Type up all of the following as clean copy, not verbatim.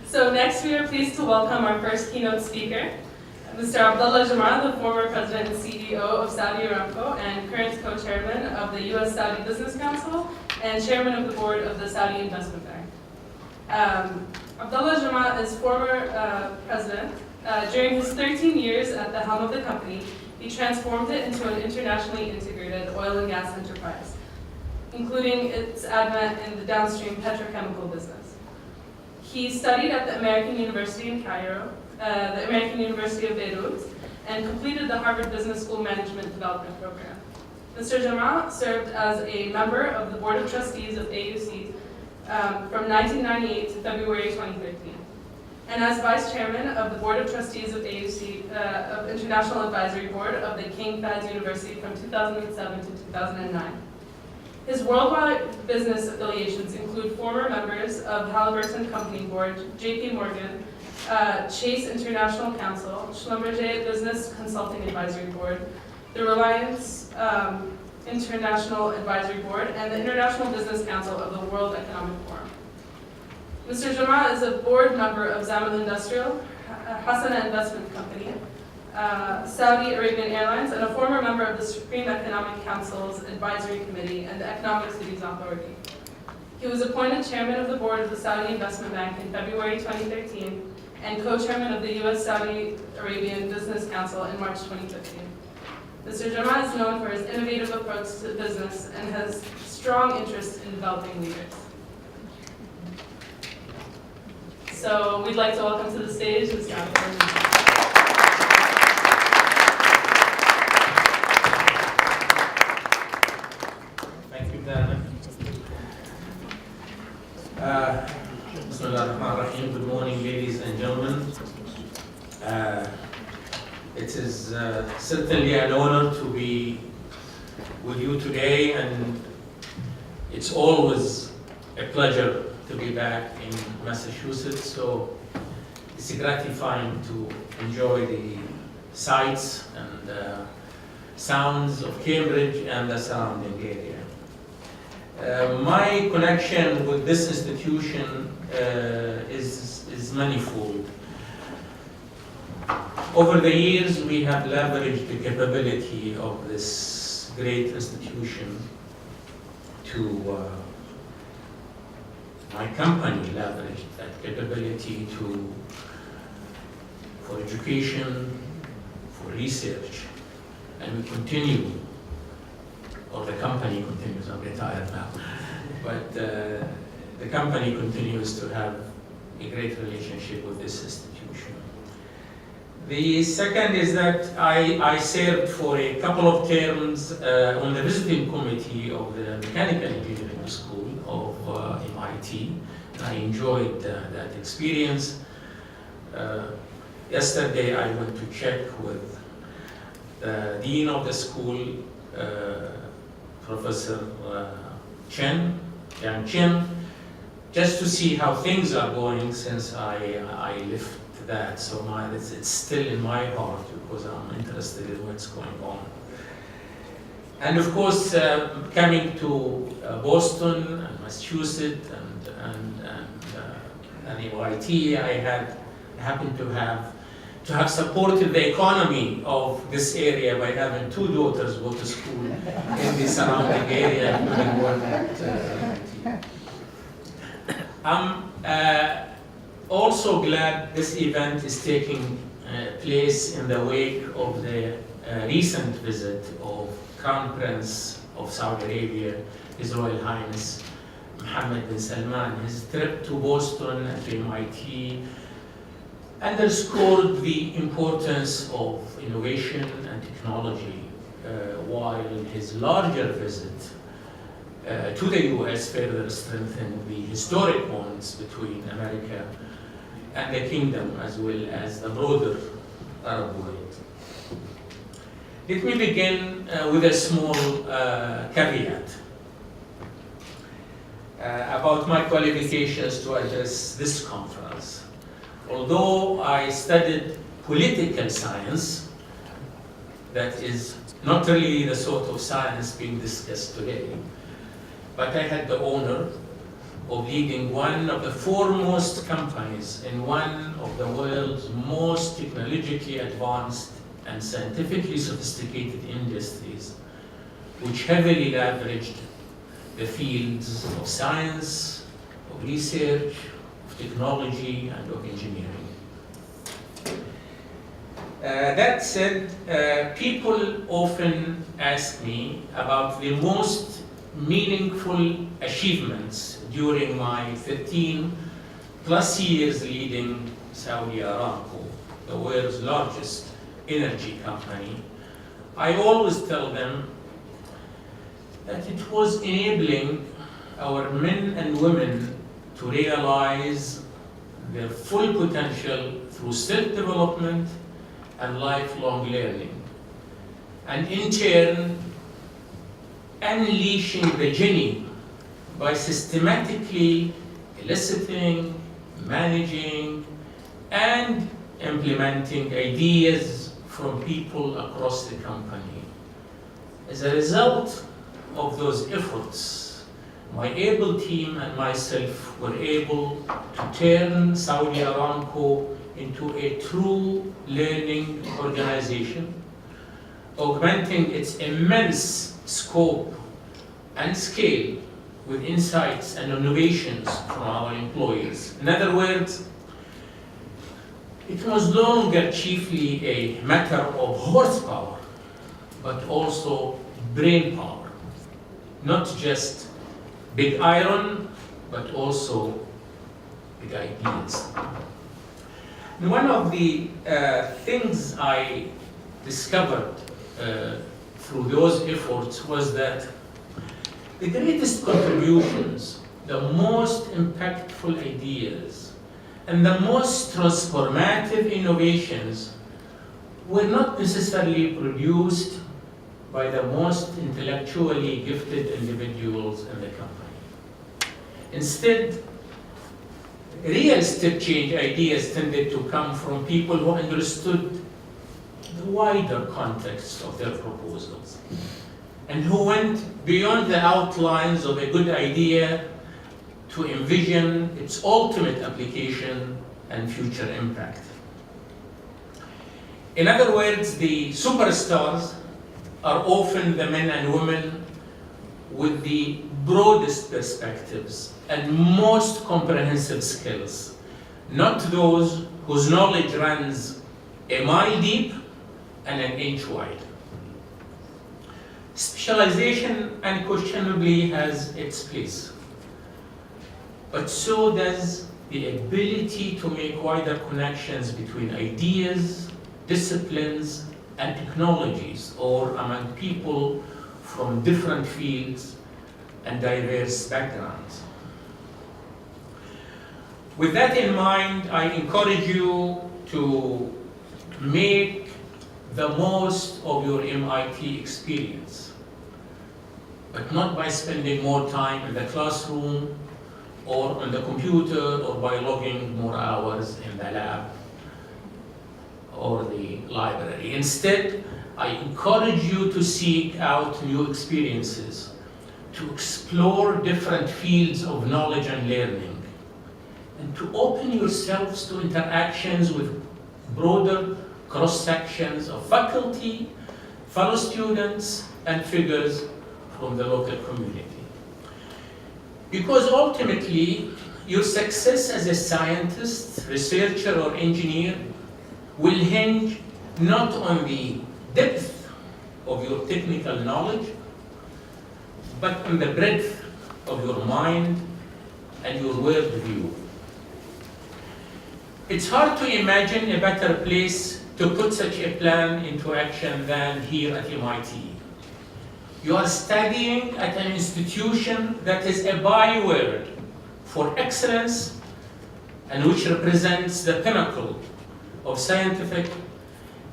So next we are pleased to welcome our first keynote speaker, Mr. Abdallah Jum'ah, the former president and CEO of Saudi Aramco and current co-chairman of the U.S. Saudi Business Council and chairman of the board of the Saudi Investment Bank. Abdallah Jum'ah is former president. During his 13 years at the helm of the company, he transformed it into an internationally integrated oil and gas enterprise, including its advent in the downstream petrochemical business. He studied at the American University in Cairo, the American University of Beirut, and completed the Harvard Business School Management Development Program. Mr. Jum'ah served as a member of the Board of Trustees of AUC from 1998 to February 2013, and as Vice Chairman of the Board of Trustees of AUC, of International Advisory Board of the King Fahd University from 2007 to 2009. His worldwide business affiliations include former members of Halliburton Company Board, JP Morgan, Chase International Council, Schlumberger Business Consulting Advisory Board, the Reliance International Advisory Board, and the International Business Council of the World Economic Forum. Mr. Jum'ah is a board member of Zamal Industrial, Hassana Investment Company, Saudi Arabian Airlines, and a former member of the Supreme Economic Council's Advisory Committee and the Economic Cities Authority. He was appointed chairman of the board of the Saudi Investment Bank in February 2013 and co-chairman of the U.S. Saudi Arabian Business Council in March 2015. Mr. Jum'ah is known for his innovative approach to business and has strong interest in developing leaders. So we'd like to welcome to the stage Mr. Abdallah. Good morning, ladies and gentlemen. It is certainly an honor to be with you today, and it's always a pleasure to be back in Massachusetts. So it's gratifying to enjoy the sights and sounds of Cambridge and the surrounding area. My connection with this institution is manifold. Over the years, we have leveraged the capability of this great institution to, my company leveraged that capability for education, for research, and we continue. Or the company continues, I'm retired now, but the company continues to have a great relationship with this institution. The second is that I served for a couple of terms on the visiting committee of the Mechanical Engineering School of MIT, and I enjoyed that experience. Yesterday I went to check with the dean of the school, Professor Yang Chen, just to see how things are going since I left that. So it's still in my heart because I'm interested in what's going on. And of course, coming to Boston and Massachusetts and MIT, I happened to have supported the economy of this area by having two daughters go to school in the surrounding area, including one at I'm also glad this event is taking place in the wake of the recent visit of Crown Prince of Saudi Arabia, His Royal Highness Mohammed bin Salman. His trip to Boston and to MIT underscored the importance of innovation and technology, while his larger visit to the US further strengthened the historic bonds between America and the Kingdom, as well as the broader Arab world. Let me begin with a small caveat about my qualifications to address this conference. Although I studied political science, that is not really the sort of science being discussed today, but I had the honor of leading one of the foremost companies in one of the world's most technologically advanced and scientifically sophisticated industries, which heavily leveraged the fields of science, of research, of technology, and of engineering. That said, people often ask me about the most meaningful achievements during my 13 plus years leading Saudi Aramco, the world's largest energy company. I always tell them that it was enabling our men and women to realize their full potential through self-development and lifelong learning, and in turn, unleashing the genie by systematically eliciting, managing, and implementing ideas from people across the company. As a result of those efforts, my able team and myself were able to turn Saudi Aramco into a true learning organization, augmenting its immense scope and scale with insights and innovations from our employees. In other words, it was no longer chiefly a matter of horsepower, but also brain power. Not just big iron, but also big ideas. And one of the things I discovered through those efforts was that the greatest contributions, the most impactful ideas, and the most transformative innovations were not necessarily produced by the most intellectually gifted individuals in the company. Instead, real step change ideas tended to come from people who understood the wider context of their proposals and who went beyond the outlines of a good idea to envision its ultimate application and future impact. In other words, the superstars are often the men and women with the broadest perspectives and most comprehensive skills, not those whose knowledge runs a mile deep and an inch wide. Specialization unquestionably has its place, but so does the ability to make wider connections between ideas, disciplines, and technologies, or among people from different fields and diverse backgrounds. With that in mind, I encourage you to make the most of your MIT experience, but not by spending more time in the classroom or on the computer or by logging more hours in the lab or the library. Instead, I encourage you to seek out new experiences, to explore different fields of knowledge and learning, and to open yourselves to interactions with broader cross-sections of faculty, fellow students, and figures from the local community. Because ultimately, your success as a scientist, researcher, or engineer will hinge not on the depth of your technical knowledge, but on the breadth of your mind and your worldview. It's hard to imagine a better place to put such a plan into action than here at MIT. You are studying at an institution that is a byword for excellence and which represents the pinnacle of scientific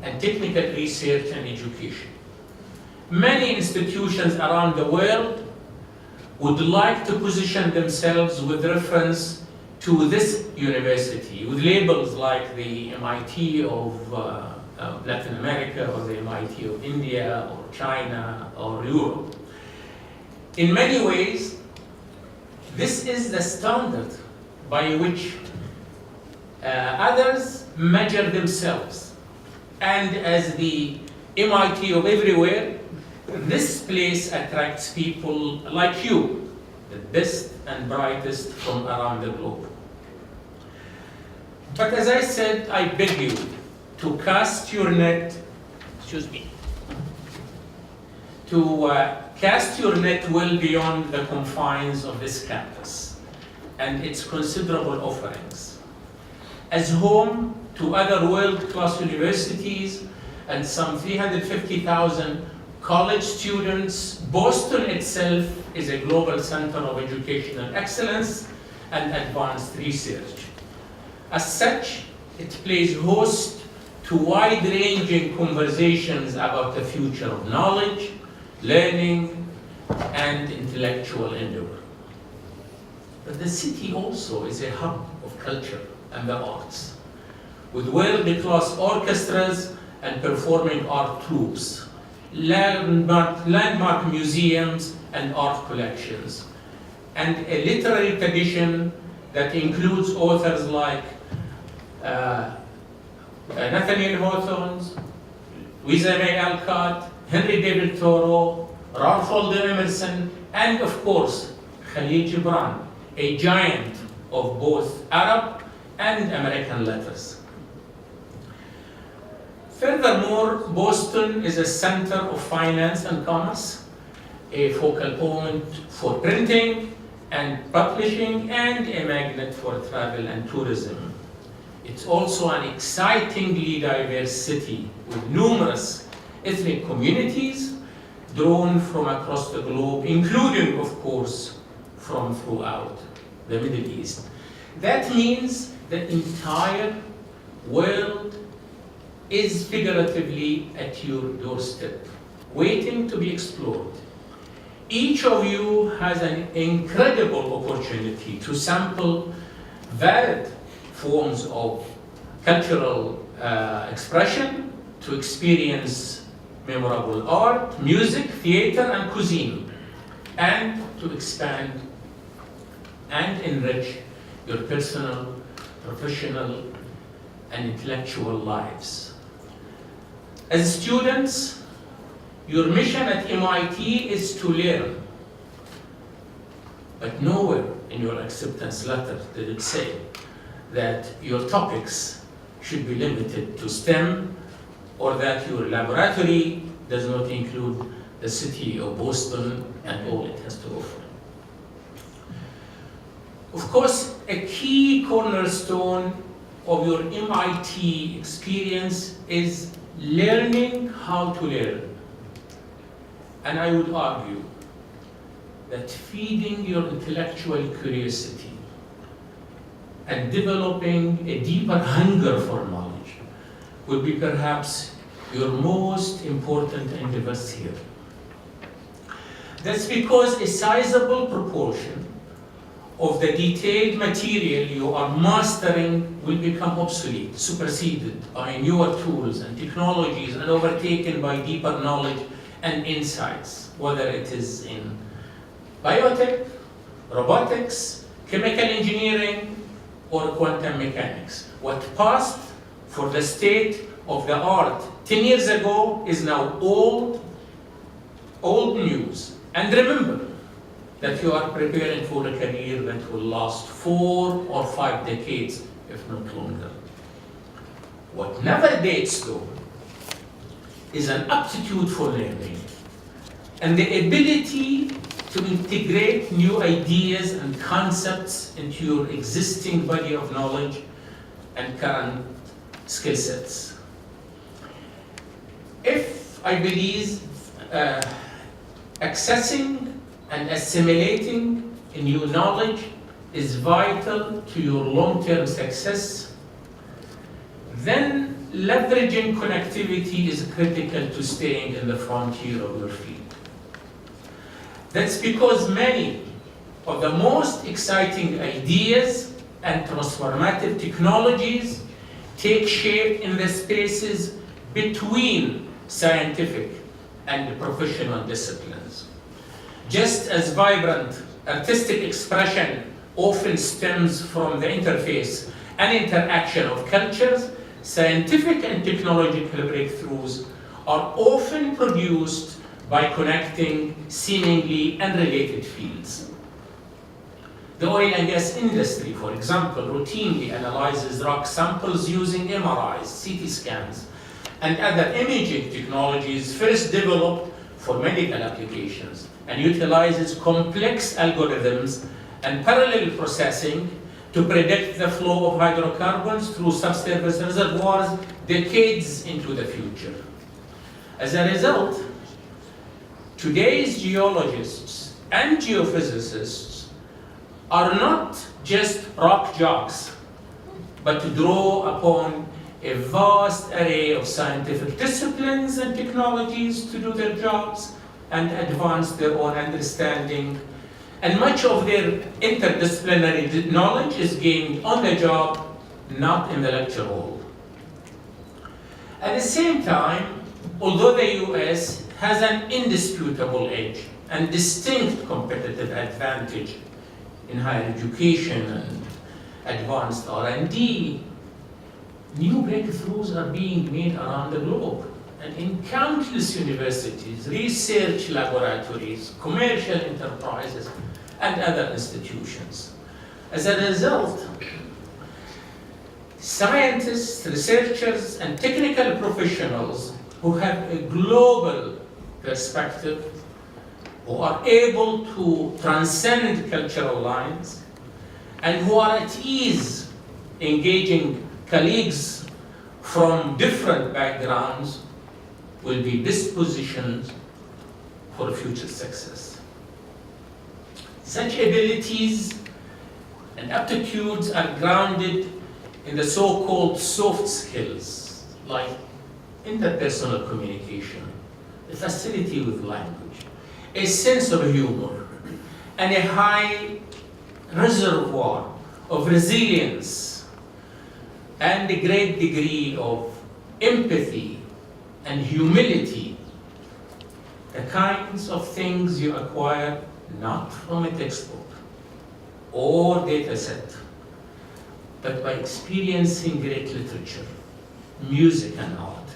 and technical research and education. Many institutions around the world would like to position themselves with reference to this university, with labels like the MIT of Latin America, or the MIT of India, or China, or Europe. In many ways, This is the standard by which others measure themselves. And as the MIT of everywhere, this place attracts people like you, the best and brightest from around the globe. But as I said, I beg you to cast your net, cast your net well beyond the confines of this campus and its considerable offerings. As home to other world-class universities and some 350,000 college students, Boston itself is a global center of educational excellence and advanced research. As such, it plays host to wide-ranging conversations about the future of knowledge, learning, and intellectual endeavor. But the city also is a hub of culture and the arts, with world-class orchestras and performing art troupes, landmark museums and art collections, and a literary tradition that includes authors like Nathaniel Hawthorne, Louisa May Alcott, Henry David Thoreau, Ralph Waldo Emerson, and of course, Khalil Gibran, a giant of both Arab and American letters. Furthermore, Boston is a center of finance and commerce, a focal point for printing and publishing, and a magnet for travel and tourism. It's also an excitingly diverse city with numerous ethnic communities drawn from across the globe, including, of course, from throughout the Middle East. That means the entire world is figuratively at your doorstep, waiting to be explored. Each of you has an incredible opportunity to sample varied forms of cultural expression, to experience memorable art, music, theater, and cuisine, and to expand and enrich your personal, professional, and intellectual lives. As students, your mission at MIT is to learn, but nowhere in your acceptance letter did it say that your topics should be limited to STEM, or that your laboratory does not include the city of Boston and all it has to offer. Of course, a key cornerstone of your MIT experience is learning how to learn. And I would argue that feeding your intellectual curiosity and developing a deeper hunger for knowledge will be perhaps your most important endeavors here. That's because a sizable proportion of the detailed material you are mastering will become obsolete, superseded by newer tools and technologies, and overtaken by deeper knowledge and insights, whether it is in biotech, robotics, chemical engineering, or quantum mechanics. What passed for the state of the art 10 years ago is now old news. And remember that you are preparing for a career that will last 4 or 5 decades, if not longer. What never dates, though, is an aptitude for learning and the ability to integrate new ideas and concepts into your existing body of knowledge and current skill sets. If I believe accessing and assimilating new knowledge is vital to your long-term success, then leveraging connectivity is critical to staying in the frontier of your field. That's because many of the most exciting ideas and transformative technologies take shape in the spaces between scientific and professional disciplines. Just as vibrant artistic expression often stems from the interface and interaction of cultures, scientific and technological breakthroughs are often produced by connecting seemingly unrelated fields. The oil and gas industry, for example, routinely analyzes rock samples using MRIs, CT scans, and other imaging technologies first developed for medical applications, and utilizes complex algorithms and parallel processing to predict the flow of hydrocarbons through subsurface reservoirs decades into the future. As a result, today's geologists and geophysicists are not just rock jocks, but draw upon a vast array of scientific disciplines and technologies to do their jobs and advance their own understanding. And much of their interdisciplinary knowledge is gained on the job, not in the lecture hall. At the same time, although the US has an indisputable edge and distinct competitive advantage in higher education and advanced R&D, new breakthroughs are being made around the globe and in countless universities, research laboratories, commercial enterprises, and other institutions. As a result, scientists, researchers, and technical professionals who have a global perspective, who are able to transcend cultural lines, and who are at ease engaging colleagues from different backgrounds will be dispositioned for future success. Such abilities and aptitudes are grounded in the so-called soft skills, like interpersonal communication, the facility with language, a sense of humor, and a high reservoir of resilience, and a great degree of empathy and humility, the kinds of things you acquire not from a textbook or data set, but by experiencing great literature, music and art,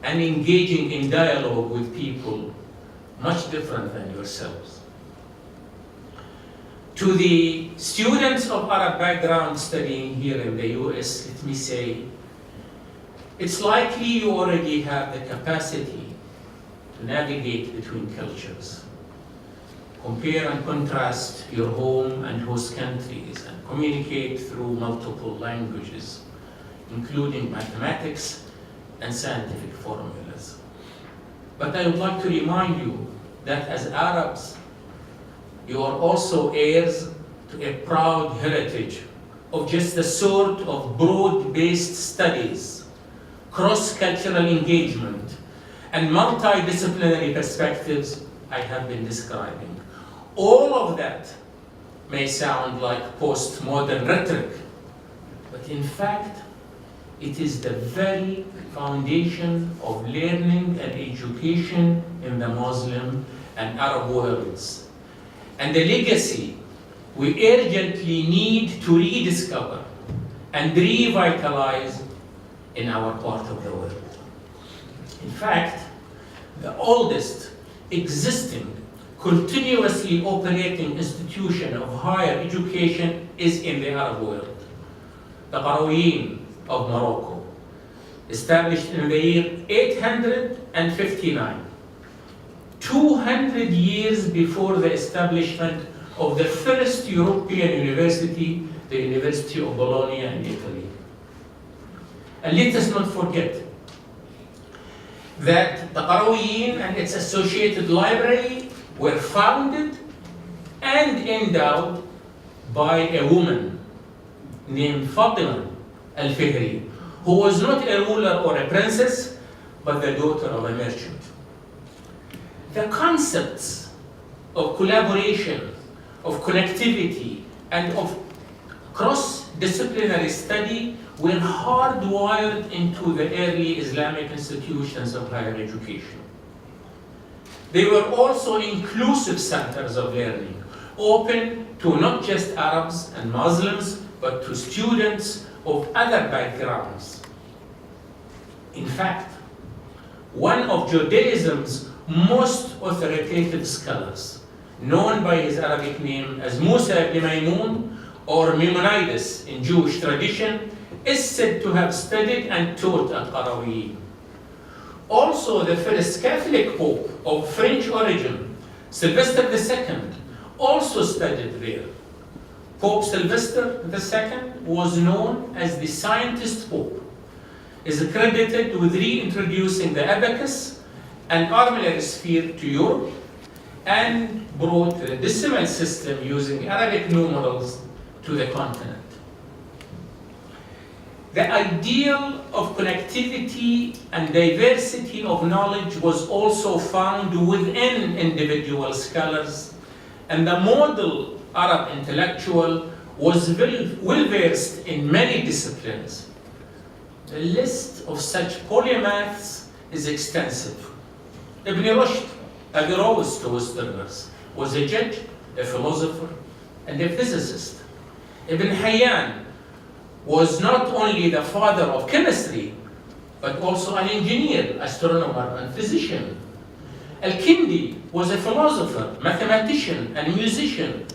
and engaging in dialogue with people much different than yourselves. To the students of Arab background studying here in the US, let me say, it's likely you already have the capacity to navigate between cultures, compare and contrast your home and host countries, and communicate through multiple languages, including mathematics and scientific formulas. But I would like to remind you that as Arabs, you are also heirs to a proud heritage of just the sort of broad-based studies, cross-cultural engagement, and multidisciplinary perspectives I have been describing. All of that may sound like postmodern rhetoric, but in fact, it is the very foundation of learning and education in the Muslim and Arab worlds, and the legacy we urgently need to rediscover and revitalize in our part of the world. In fact, the oldest existing, continuously operating institution of higher education is in the Arab world, the Qarawiyyin of Morocco, established in the year 859, 200 years before the establishment of the first European university, the University of Bologna in Italy. And let us not forget that the Qarawiyyin and its associated library were founded and endowed by a woman named Fatima al-Fihri, who was not a ruler or a princess, but the daughter of a merchant. The concepts of collaboration, of connectivity, and of cross-disciplinary study were hardwired into the early Islamic institutions of higher education. They were also inclusive centers of learning, open to not just Arabs and Muslims, but to students of other backgrounds. In fact, one of Judaism's most authoritative scholars, known by his Arabic name as Musa ibn Maymun or Maimonides in Jewish tradition, is said to have studied and taught at Qarawiyyin. Also, the first Catholic Pope of French origin, Sylvester II, also studied there. Pope Sylvester II was known as the scientist Pope, is credited with reintroducing the abacus and armillary sphere to Europe, and brought the decimal system using Arabic numerals to the continent. The ideal of connectivity and diversity of knowledge was also found within individual scholars, and the model Arab intellectual was well-versed in many disciplines. The list of such polymaths is extensive. Ibn Rushd, a Averroes to Westerners, was a judge, a philosopher, and a physicist. Ibn Hayyan was not only the father of chemistry, but also an engineer, astronomer, and physician. Al-Kindi was a philosopher, mathematician, and musician.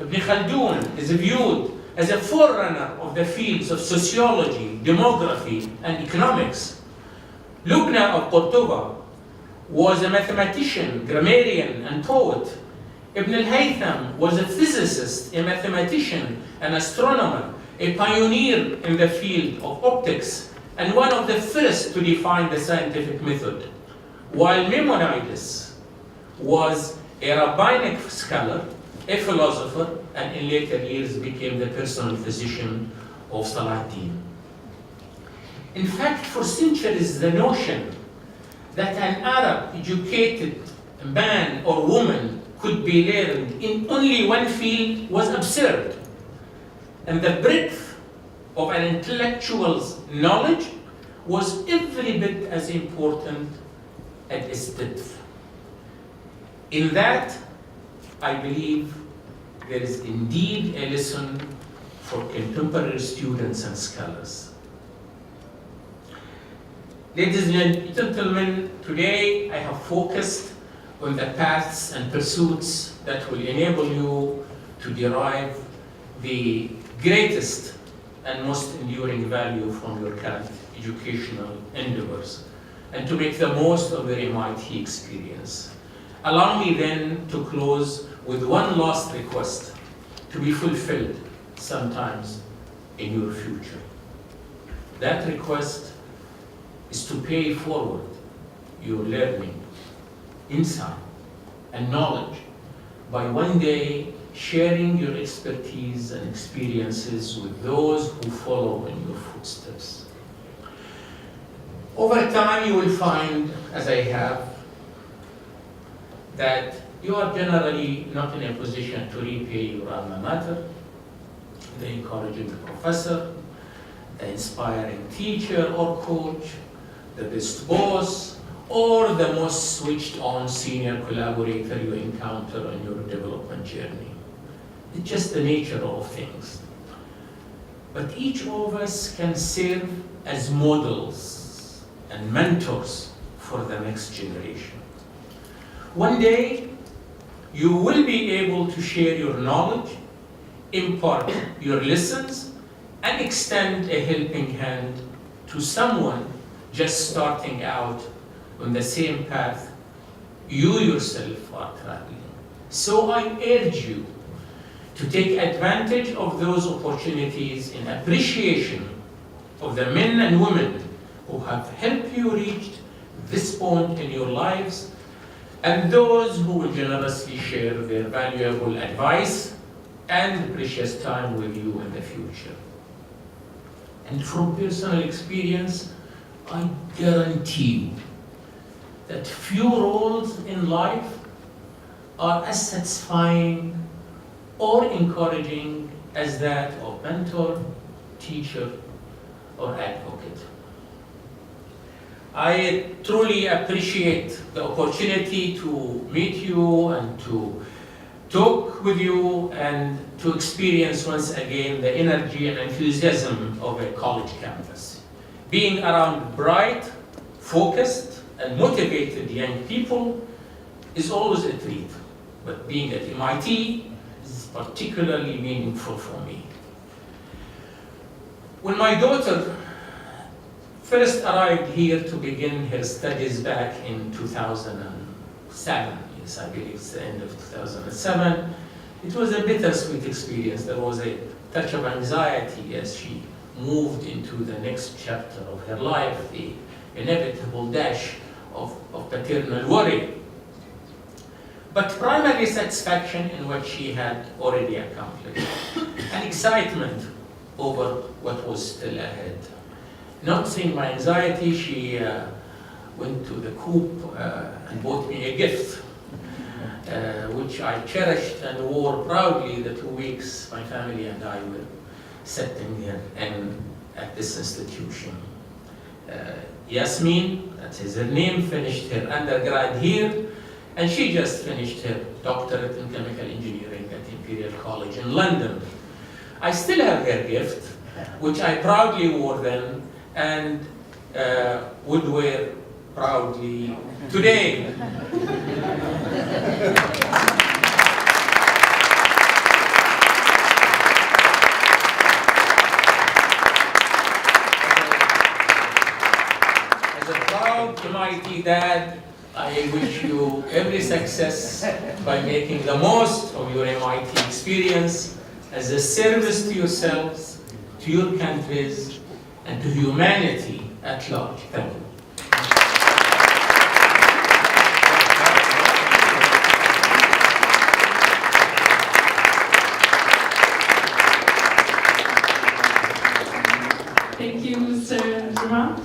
Ibn Khaldun is viewed as a forerunner of the fields of sociology, demography, and economics. Lubna of Qurtuba was a mathematician, grammarian, and poet. Ibn al-Haytham was a physicist, a mathematician, an astronomer, a pioneer in the field of optics, and one of the first to define the scientific method, while Maimonides was a rabbinic scholar, a philosopher, and in later years became the personal physician of Salahuddin. In fact, for centuries, the notion that an Arab educated man or woman could be learned in only one field was absurd. And the breadth of an intellectual's knowledge was every bit as important as its depth. In that, I believe there is indeed a lesson for contemporary students and scholars. Ladies and gentlemen, today I have focused on the paths and pursuits that will enable you to derive the greatest and most enduring value from your current educational endeavors, and to make the most of your MIT experience. Allow me then to close with one last request to be fulfilled sometimes in your future. That request is to pay forward your learning, insight, and knowledge by one day sharing your expertise and experiences with those who follow in your footsteps. Over time, you will find, as I have, that you are generally not in a position to repay your alma mater, the encouraging professor, the inspiring teacher or coach, the best boss, or the most switched-on senior collaborator you encounter on your development journey. It's just the nature of things. But each of us can serve as models and mentors for the next generation. One day, you will be able to share your knowledge, impart your lessons, and extend a helping hand to someone just starting out on the same path you yourself are traveling. So I urge you to take advantage of those opportunities in appreciation of the men and women who have helped you reach this point in your lives, and those who will generously share their valuable advice and precious time with you in the future. And from personal experience, I guarantee you that few roles in life are as satisfying or encouraging as that of mentor, teacher, or advocate. I truly appreciate the opportunity to meet you and to talk with you and to experience once again the energy and enthusiasm of a college campus. Being around bright, focused, and motivated young people is always a treat, but being at MIT is particularly meaningful for me. When my daughter first arrived here to begin her studies back in 2007, yes, I believe it's the end of 2007, it was a bittersweet experience. There was a touch of anxiety as she moved into the next chapter of her life, the inevitable dash of paternal worry. But primary satisfaction in what she had already accomplished, and excitement over what was still ahead. Noticing my anxiety, she went to the coop and bought me a gift, which I cherished and wore proudly the 2 weeks my family and I were sitting here at this institution. Yasmin, that is her name, finished her undergrad here, and she just finished her doctorate in chemical engineering at Imperial College in London. I still have her gift, which I proudly wore then and would wear proudly today. As a proud MIT dad, I wish you every success by making the most of your MIT experience as a service to yourselves, to your countries, and to humanity at large. Thank you. Thank you, Mr. Jum'ah.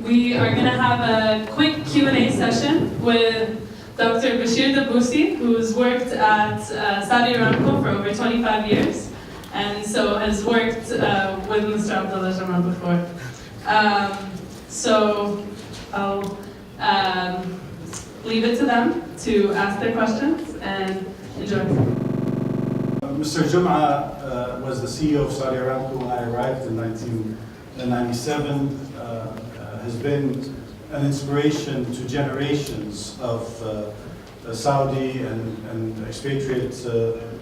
We are going to have a quick Q&A session with Dr. Bashir Dabusi, who's worked at Saudi Aramco for over 25 years, and so has worked with Mr. Abdallah Jum'ah before. So I'll leave it to them to ask their questions and enjoy. Mr. Jum'ah was the CEO of Saudi Aramco when I arrived in 1997, has been an inspiration to generations of Saudi and expatriates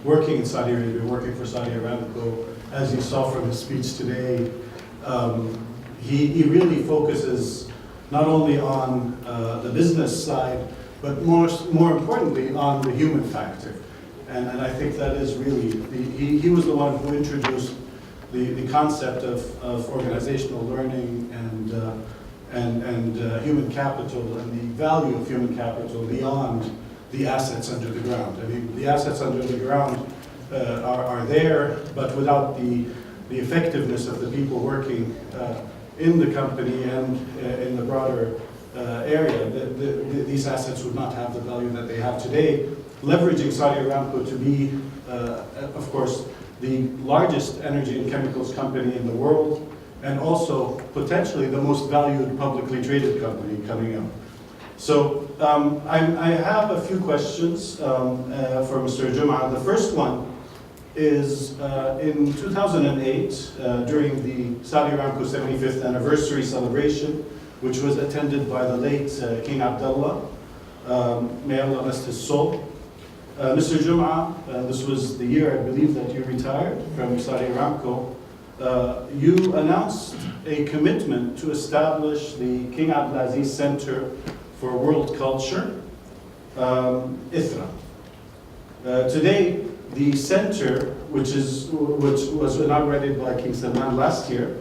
working in Saudi Arabia, working for Saudi Aramco. As you saw from his speech today, he really focuses not only on the business side, but more importantly on the human factor. And I think that is really, he was the one who introduced the concept of organizational learning and human capital and the value of human capital beyond the assets under the ground. I mean, the assets under the ground are there, but without the effectiveness of the people working in the company and in the broader area, these assets would not have the value that they have today, leveraging Saudi Aramco to be, of course, the largest energy and chemicals company in the world, and also potentially the most valued publicly traded company coming up. So I have a few questions for Mr. Jum'ah. The first one is in 2008, during the Saudi Aramco 75th anniversary celebration, which was attended by the late King Abdallah, may Allah rest his soul. Mr. Jum'ah, this was the year, I believe, that you retired from Saudi Aramco. You announced a commitment to establish the King Abdulaziz Center for World Culture, ITHRA. Today, the center, which was inaugurated by King Salman last year,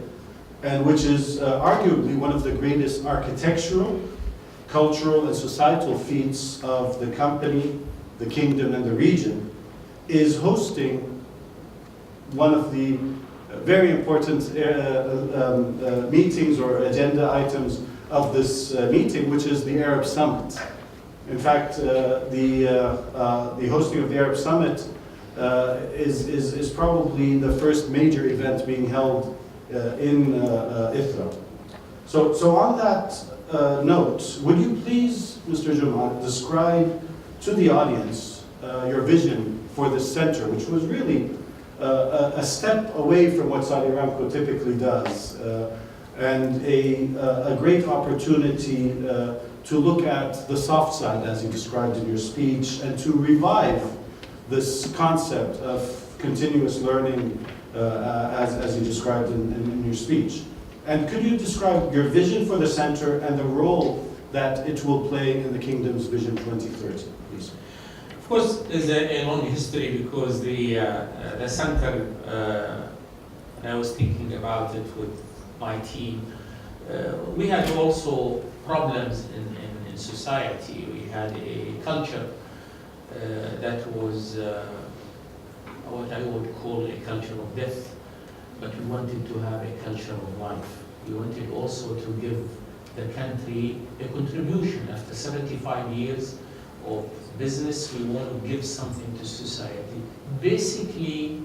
and which is arguably one of the greatest architectural, cultural, and societal feats of the company, the kingdom, and the region, is hosting one of the very important meetings or agenda items of this meeting, which is the Arab Summit. In fact, the hosting of the Arab Summit is probably the first major event being held in ITHRA. So on that note, would you please, Mr. Jum'ah, describe to the audience your vision for this center, which was really a step away from what Saudi Aramco typically does, and a great opportunity to look at the soft side, as you described in your speech, and to revive this concept of continuous learning, as you described in your speech. And could you describe your vision for the center and the role that it will play in the Kingdom's Vision 2030, please? Of course, there's a long history because the center, and I was thinking about it with my team, we had also problems in society. We had a culture that was what I would call a culture of death, but we wanted to have a culture of life. We wanted also to give the country a contribution. After 75 years of business, we want to give something to society. Basically,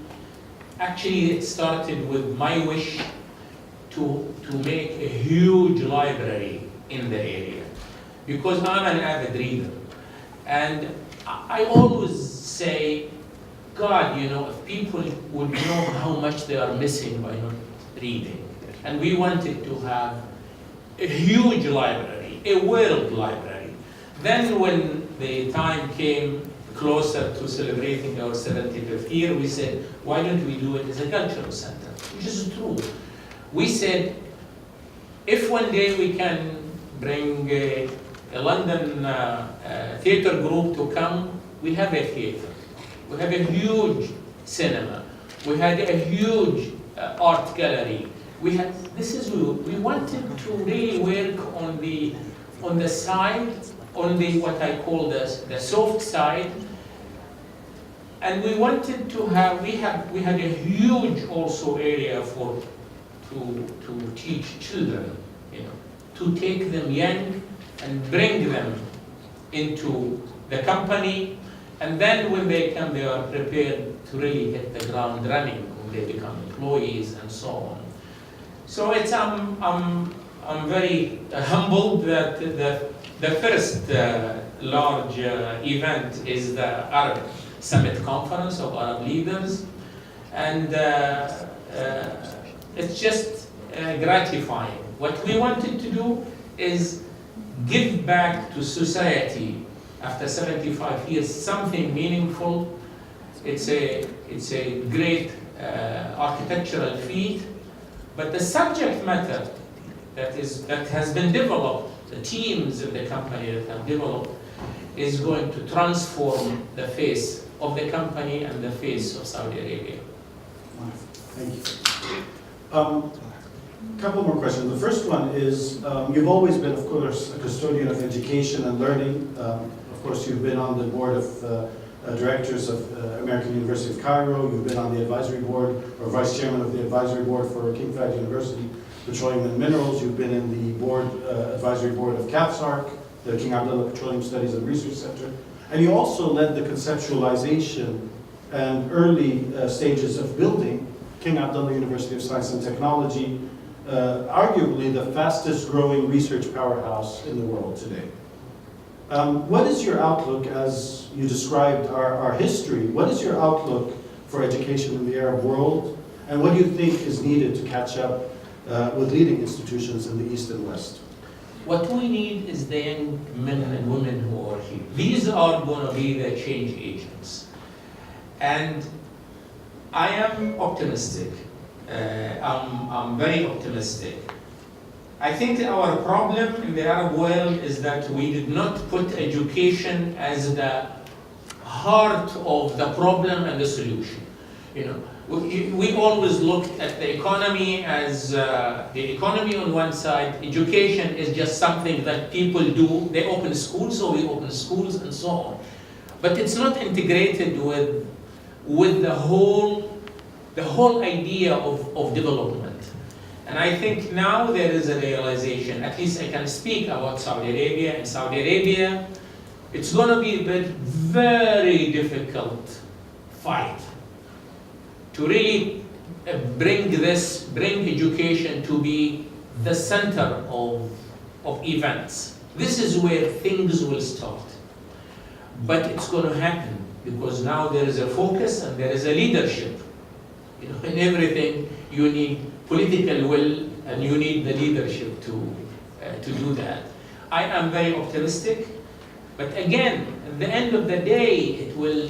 actually it started with my wish to make a huge library in the area, because I'm an avid reader. And I always say, God, you know, if people would know how much they are missing by not reading. And we wanted to have a huge library, a world library. Then when the time came closer to celebrating our 75th year, we said, why don't we do it as a cultural center? Which is true. We said, if one day we can bring a London theater group to come, we have a theater. We have a huge cinema. We had a huge art gallery. We wanted to really work on the side, on the what I call the soft side, and we wanted to have. We had a huge also area to teach children, you know, to take them young and bring them into the company. And then when they come, they are prepared to really hit the ground running when they become employees and so on. So it's I'm very humbled that the first large event is the Arab Summit Conference of Arab leaders, and it's just gratifying. What we wanted to do is give back to society after 75 years something meaningful. It's a great architectural feat, but the subject matter that has been developed, the teams in the company that have developed, is going to transform the face of the company and the face of Saudi Arabia. Thank you. Couple more questions. The first one is, you've always been, of course, a custodian of education and learning. Of course, you've been on the board of directors of American University of Cairo. You've been on the advisory board, or vice chairman of the advisory board for King Fahd University, Petroleum and Minerals. You've been in the board, advisory board of CAPSARC, the King Abdallah Petroleum Studies and Research Center. And you also led the conceptualization and early stages of building King Abdallah University of Science and Technology, arguably the fastest growing research powerhouse in the world today. What is your outlook, as you described our history, what is your outlook for education in the Arab world, and what do you think is needed to catch up with leading institutions in the East and West? What we need is the young men and women who are here. These are going to be the change agents. And I am optimistic. I'm very optimistic. I think our problem in the Arab world is that we did not put education as the heart of the problem and the solution. You know, we always looked at the economy as the economy on one side. Education is just something that people do. They open schools, so we open schools and so on. But it's not integrated with the whole idea of development. And I think now there is a realization, at least I can speak about Saudi Arabia. In Saudi Arabia, it's going to be a very difficult fight to really bring education to be the center of events. This is where things will start. But it's going to happen. because now there is a focus and there is a leadership. You know, in everything you need political will and you need the leadership to do that. I am very optimistic, but again, at the end of the day, it will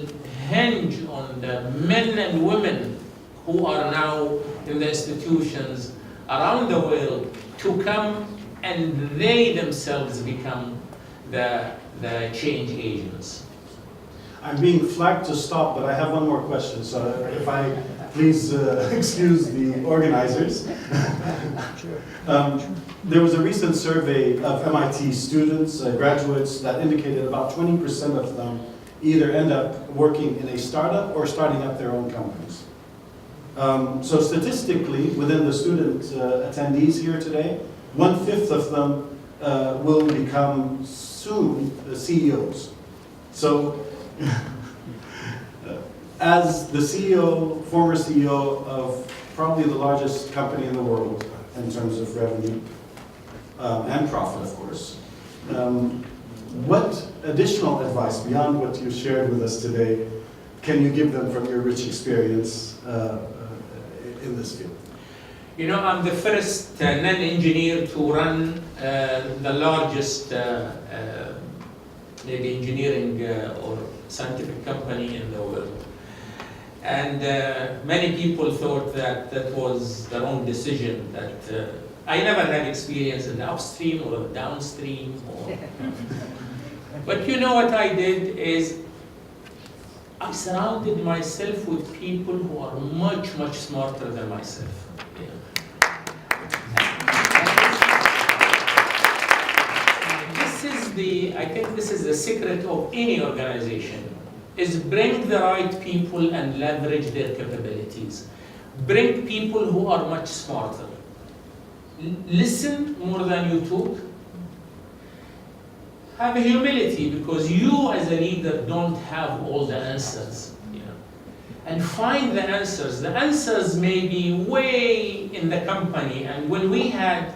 hinge on the men and women who are now in the institutions around the world to come and they themselves become the change agents. I'm being flagged to stop, but I have one more question. So if I please excuse the organizers. There was a recent survey of MIT students, graduates, that indicated about 20% of them either end up working in a startup or starting up their own companies. So statistically, within the student attendees here today, 1/5 of them will become soon CEOs. So as the CEO, former CEO of probably the largest company in the world in terms of revenue and profit, of course, what additional advice beyond what you shared with us today can you give them from your rich experience in this field? You know, I'm the first non-engineer to run the largest maybe engineering or scientific company in the world. And many people thought that that was the wrong decision, that I never had experience in the upstream or the downstream. But you know what I did is I surrounded myself with people who are much, much smarter than myself. Yeah. I think this is the secret of any organization, is bring the right people and leverage their capabilities. Bring people who are much smarter. Listen more than you talk. Have humility, because you as a leader don't have all the answers. You know? And find the answers. The answers may be way in the company. And when we had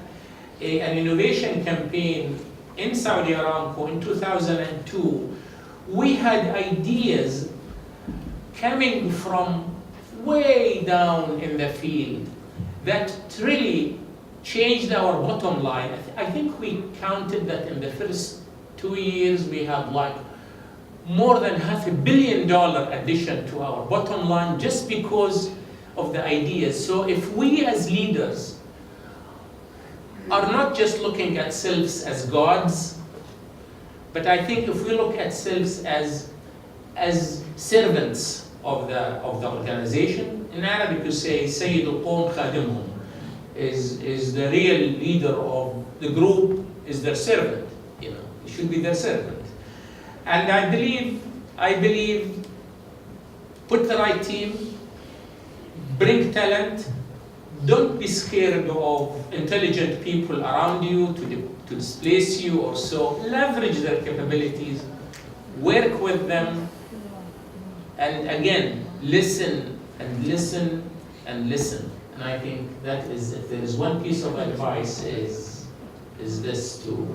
an innovation campaign in Saudi Aramco in 2002, we had ideas coming from way down in the field that really changed our bottom line. I think we counted that in the first 2 years we had like more than $500 million addition to our bottom line just because of the ideas. So if we as leaders are not just looking at selves as gods, but I think if we look at selves as servants of the organization, in Arabic you say Sayyid al-Qawm Khadimhum, is the real leader of the group, is their servant. You know, he should be their servant. And I believe put the right team, bring talent. Don't be scared of intelligent people around you to displace you or so. Leverage their capabilities, work with them, and again, listen and listen and listen. And I think that is, if there is one piece of advice, is this to